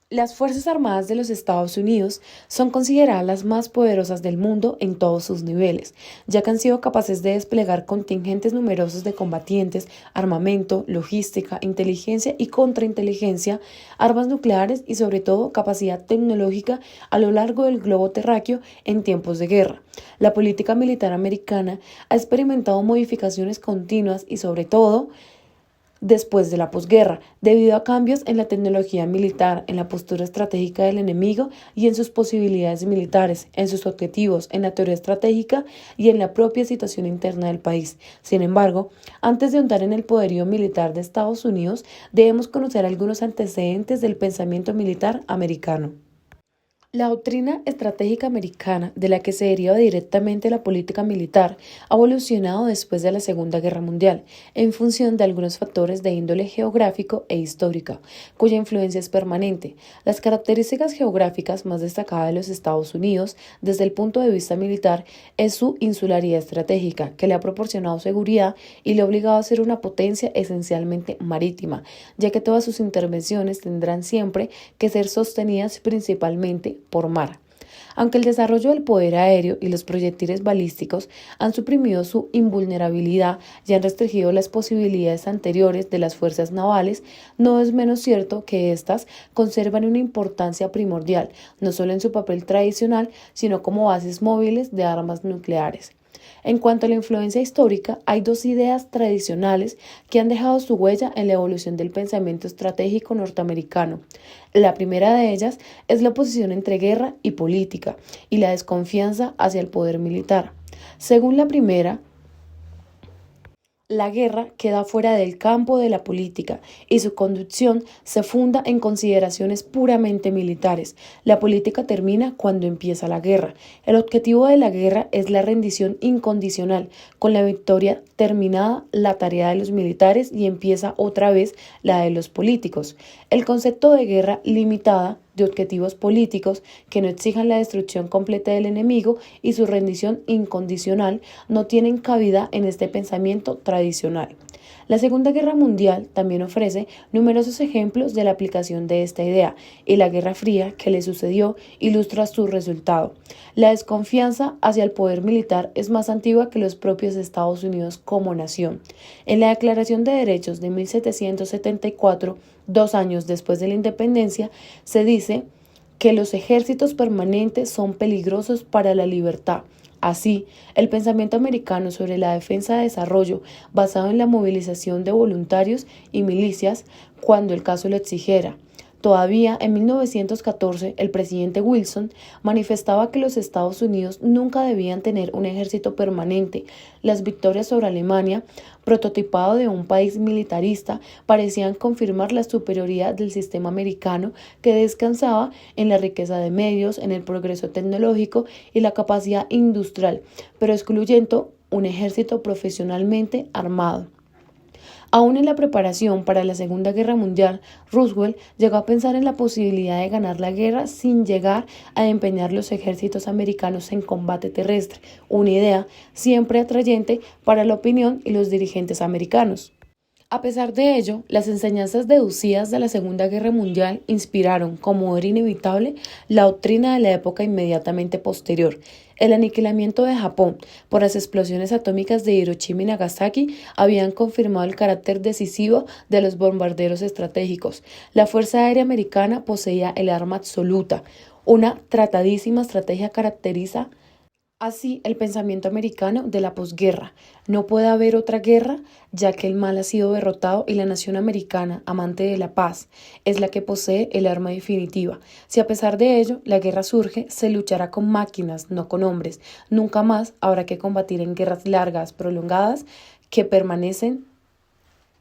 Las Fuerzas Armadas de los Estados Unidos son consideradas las más poderosas del mundo en todos sus niveles, ya que han sido capaces de desplegar contingentes numerosos de combatientes, armamento, logística, inteligencia y contrainteligencia, armas nucleares y sobre todo capacidad tecnológica a lo largo del globo terráqueo en tiempos de guerra. La política militar americana ha experimentado modificaciones continuas y sobre todo después de la posguerra, debido a cambios en la tecnología militar, en la postura estratégica del enemigo y en sus posibilidades militares, en sus objetivos, en la teoría estratégica y en la propia situación interna del país. Sin embargo, antes de ahondar en el poderío militar de Estados Unidos, debemos conocer algunos antecedentes del pensamiento militar americano. La doctrina estratégica americana, de la que se deriva directamente la política militar, ha evolucionado después de la Segunda Guerra Mundial, en función de algunos factores de índole geográfico e histórica, cuya influencia es permanente. Las características geográficas más destacadas de los Estados Unidos, desde el punto de vista militar, es su insularidad estratégica, que le ha proporcionado seguridad y le ha obligado a ser una potencia esencialmente marítima, ya que todas sus intervenciones tendrán siempre que ser sostenidas principalmente por mar. Aunque el desarrollo del poder aéreo y los proyectiles balísticos han suprimido su invulnerabilidad y han restringido las posibilidades anteriores de las fuerzas navales, no es menos cierto que éstas conservan una importancia primordial, no solo en su papel tradicional, sino como bases móviles de armas nucleares. En cuanto a la influencia histórica, hay dos ideas tradicionales que han dejado su huella en la evolución del pensamiento estratégico norteamericano. La primera de ellas es la oposición entre guerra y política y la desconfianza hacia el poder militar. Según la primera, la guerra queda fuera del campo de la política y su conducción se funda en consideraciones puramente militares. La política termina cuando empieza la guerra. El objetivo de la guerra es la rendición incondicional. Con la victoria terminada la tarea de los militares y empieza otra vez la de los políticos. El concepto de guerra limitada de objetivos políticos que no exijan la destrucción completa del enemigo y su rendición incondicional no tienen cabida en este pensamiento tradicional. La Segunda Guerra Mundial también ofrece numerosos ejemplos de la aplicación de esta idea, y la Guerra Fría que le sucedió ilustra su resultado. La desconfianza hacia el poder militar es más antigua que los propios Estados Unidos como nación. En la Declaración de Derechos de 1774, 2 años después de la independencia, se dice que los ejércitos permanentes son peligrosos para la libertad. Así, el pensamiento americano sobre la defensa de desarrollo, basado en la movilización de voluntarios y milicias cuando el caso lo exigiera. Todavía en 1914, el presidente Wilson manifestaba que los Estados Unidos nunca debían tener un ejército permanente. Las victorias sobre Alemania, prototipado de un país militarista, parecían confirmar la superioridad del sistema americano, que descansaba en la riqueza de medios, en el progreso tecnológico y la capacidad industrial, pero excluyendo un ejército profesionalmente armado. Aún en la preparación para la Segunda Guerra Mundial, Roosevelt llegó a pensar en la posibilidad de ganar la guerra sin llegar a empeñar los ejércitos americanos en combate terrestre, una idea siempre atrayente para la opinión y los dirigentes americanos. A pesar de ello, las enseñanzas deducidas de la Segunda Guerra Mundial inspiraron, como era inevitable, la doctrina de la época inmediatamente posterior. El aniquilamiento de Japón por las explosiones atómicas de Hiroshima y Nagasaki habían confirmado el carácter decisivo de los bombarderos estratégicos. La Fuerza Aérea Americana poseía el arma absoluta. Una tratadísima estrategia caracteriza así el pensamiento americano de la posguerra. No puede haber otra guerra, ya que el mal ha sido derrotado y la nación americana, amante de la paz, es la que posee el arma definitiva. Si a pesar de ello la guerra surge, se luchará con máquinas, no con hombres. Nunca más habrá que combatir en guerras largas, prolongadas, que permanecen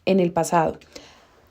en el pasado.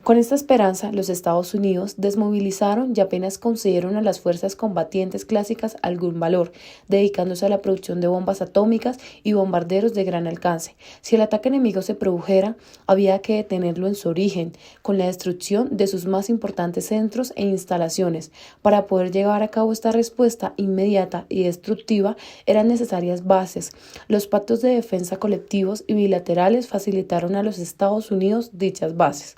Con esta esperanza, los Estados Unidos desmovilizaron y apenas concedieron a las fuerzas combatientes clásicas algún valor, dedicándose a la producción de bombas atómicas y bombarderos de gran alcance. Si el ataque enemigo se produjera, había que detenerlo en su origen, con la destrucción de sus más importantes centros e instalaciones. Para poder llevar a cabo esta respuesta inmediata y destructiva, eran necesarias bases. Los pactos de defensa colectivos y bilaterales facilitaron a los Estados Unidos dichas bases.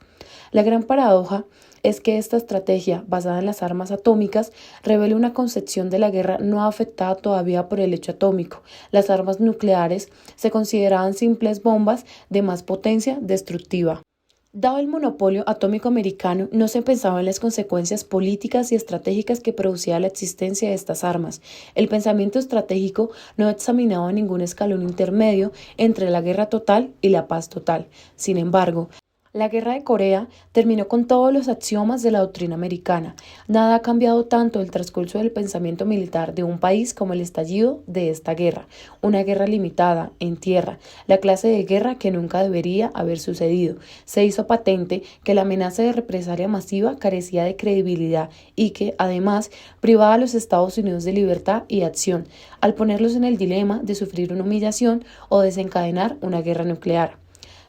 La gran paradoja es que esta estrategia, basada en las armas atómicas, revela una concepción de la guerra no afectada todavía por el hecho atómico. Las armas nucleares se consideraban simples bombas de más potencia destructiva. Dado el monopolio atómico americano, no se pensaba en las consecuencias políticas y estratégicas que producía la existencia de estas armas. El pensamiento estratégico no examinaba ningún escalón intermedio entre la guerra total y la paz total. Sin embargo, la guerra de Corea terminó con todos los axiomas de la doctrina americana. Nada ha cambiado tanto el transcurso del pensamiento militar de un país como el estallido de esta guerra. Una guerra limitada, en tierra, la clase de guerra que nunca debería haber sucedido. Se hizo patente que la amenaza de represalia masiva carecía de credibilidad y que, además, privaba a los Estados Unidos de libertad y acción, al ponerlos en el dilema de sufrir una humillación o desencadenar una guerra nuclear.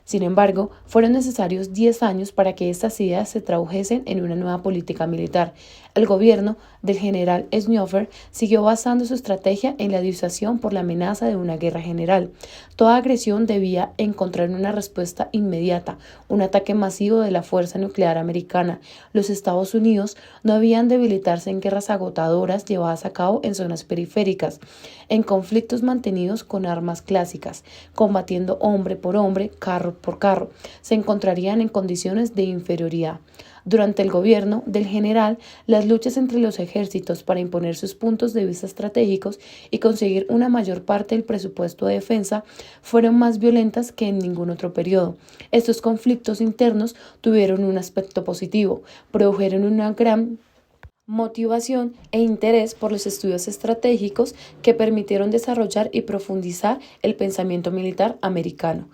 Sin embargo, fueron necesarios 10 años para que estas ideas se tradujesen en una nueva política militar. El gobierno del general Eisenhower siguió basando su estrategia en la disuasión por la amenaza de una guerra general. Toda agresión debía encontrar una respuesta inmediata, un ataque masivo de la fuerza nuclear americana. Los Estados Unidos no debían debilitarse en guerras agotadoras llevadas a cabo en zonas periféricas, en conflictos mantenidos con armas clásicas, combatiendo hombre por hombre, carro por carro. Se encontrarían en condiciones de inferioridad. Durante el gobierno del general, las luchas entre los ejércitos para imponer sus puntos de vista estratégicos y conseguir una mayor parte del presupuesto de defensa fueron más violentas que en ningún otro periodo. Estos conflictos internos tuvieron un aspecto positivo, produjeron una gran motivación e interés por los estudios estratégicos que permitieron desarrollar y profundizar el pensamiento militar americano.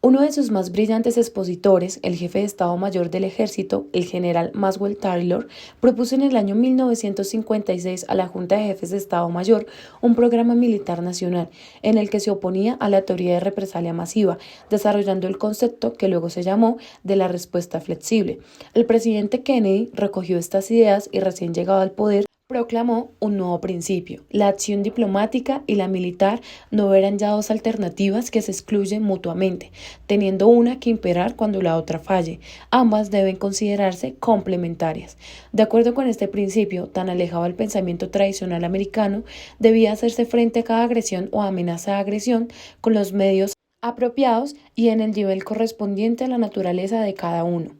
Uno de sus más brillantes expositores, el jefe de Estado Mayor del Ejército, el general Maxwell Taylor, propuso en el año 1956 a la Junta de Jefes de Estado Mayor un programa militar nacional en el que se oponía a la teoría de represalia masiva, desarrollando el concepto que luego se llamó de la respuesta flexible. El presidente Kennedy recogió estas ideas y recién llegado al poder, proclamó un nuevo principio. La acción diplomática y la militar no eran ya dos alternativas que se excluyen mutuamente, teniendo una que imperar cuando la otra falle. Ambas deben considerarse complementarias. De acuerdo con este principio, tan alejado del pensamiento tradicional americano, debía hacerse frente a cada agresión o amenaza de agresión con los medios apropiados y en el nivel correspondiente a la naturaleza de cada uno,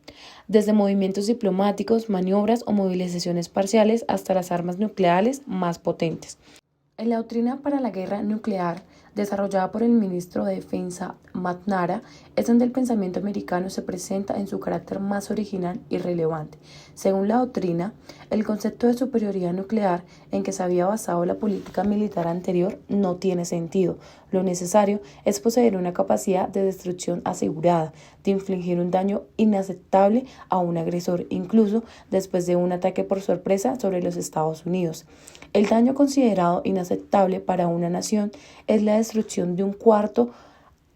desde movimientos diplomáticos, maniobras o movilizaciones parciales hasta las armas nucleares más potentes. En la doctrina para la guerra nuclear, desarrollada por el ministro de Defensa McNamara, es donde el pensamiento americano se presenta en su carácter más original y relevante. Según la doctrina, el concepto de superioridad nuclear en que se había basado la política militar anterior no tiene sentido. Lo necesario es poseer una capacidad de destrucción asegurada, de infligir un daño inaceptable a un agresor, incluso después de un ataque por sorpresa sobre los Estados Unidos. El daño considerado inaceptable para una nación es la destrucción de un cuarto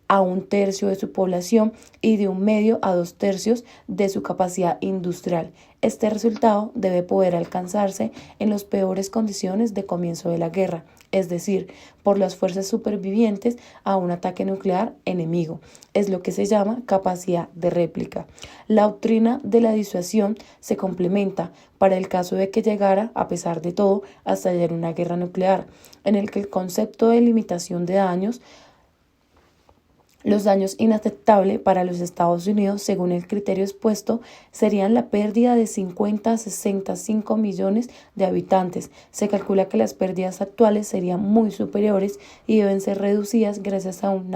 a un tercio de su población y de un medio a 2/3 de su capacidad industrial. Este resultado debe poder alcanzarse en las peores condiciones de comienzo de la guerra, es decir, por las fuerzas supervivientes a un ataque nuclear enemigo. Es lo que se llama capacidad de réplica. La doctrina de la disuasión se complementa para el caso de que llegara, a pesar de todo, a estallar una guerra nuclear, en el que el concepto de limitación de daños, los daños inaceptables para los Estados Unidos, según el criterio expuesto, serían la pérdida de 50 a 65 millones de habitantes. Se calcula que las pérdidas actuales serían muy superiores y deben ser reducidas gracias a un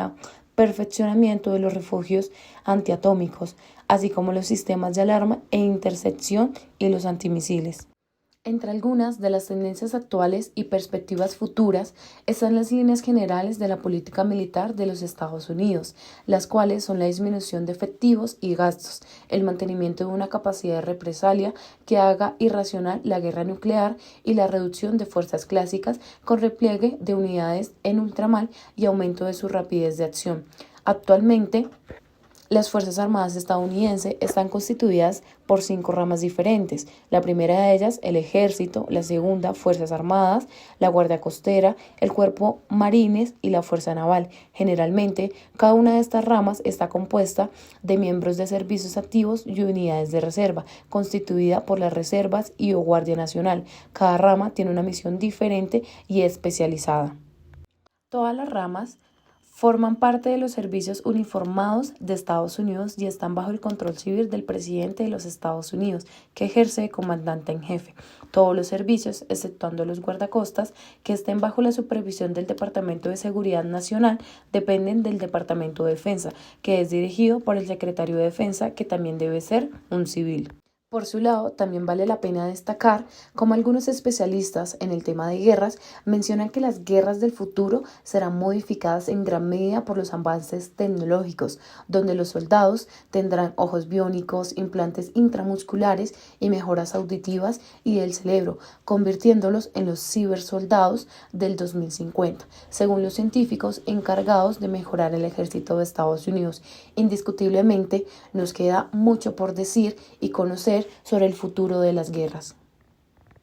perfeccionamiento de los refugios antiatómicos, así como los sistemas de alarma e intercepción y los antimisiles. Entre algunas de las tendencias actuales y perspectivas futuras están las líneas generales de la política militar de los Estados Unidos, las cuales son la disminución de efectivos y gastos, el mantenimiento de una capacidad de represalia que haga irracional la guerra nuclear y la reducción de fuerzas clásicas con repliegue de unidades en ultramar y aumento de su rapidez de acción. Actualmente, Las Fuerzas Armadas estadounidenses están constituidas por 5 ramas diferentes. La primera de ellas, el Ejército; la segunda, Fuerzas Armadas; la Guardia Costera; el Cuerpo Marines y la Fuerza Naval. Generalmente, cada una de estas ramas está compuesta de miembros de servicios activos y unidades de reserva, constituida por las reservas y o Guardia Nacional. Cada rama tiene una misión diferente y especializada. Todas las ramas forman parte de los servicios uniformados de Estados Unidos y están bajo el control civil del presidente de los Estados Unidos, que ejerce de comandante en jefe. Todos los servicios, exceptuando los guardacostas, que estén bajo la supervisión del Departamento de Seguridad Nacional, dependen del Departamento de Defensa, que es dirigido por el Secretario de Defensa, que también debe ser un civil. Por su lado, también vale la pena destacar cómo algunos especialistas en el tema de guerras mencionan que las guerras del futuro serán modificadas en gran medida por los avances tecnológicos, donde los soldados tendrán ojos biónicos, implantes intramusculares y mejoras auditivas y del cerebro, convirtiéndolos en los cibersoldados del 2050, según los científicos encargados de mejorar el ejército de Estados Unidos. Indiscutiblemente, nos queda mucho por decir y conocer sobre el futuro de las guerras.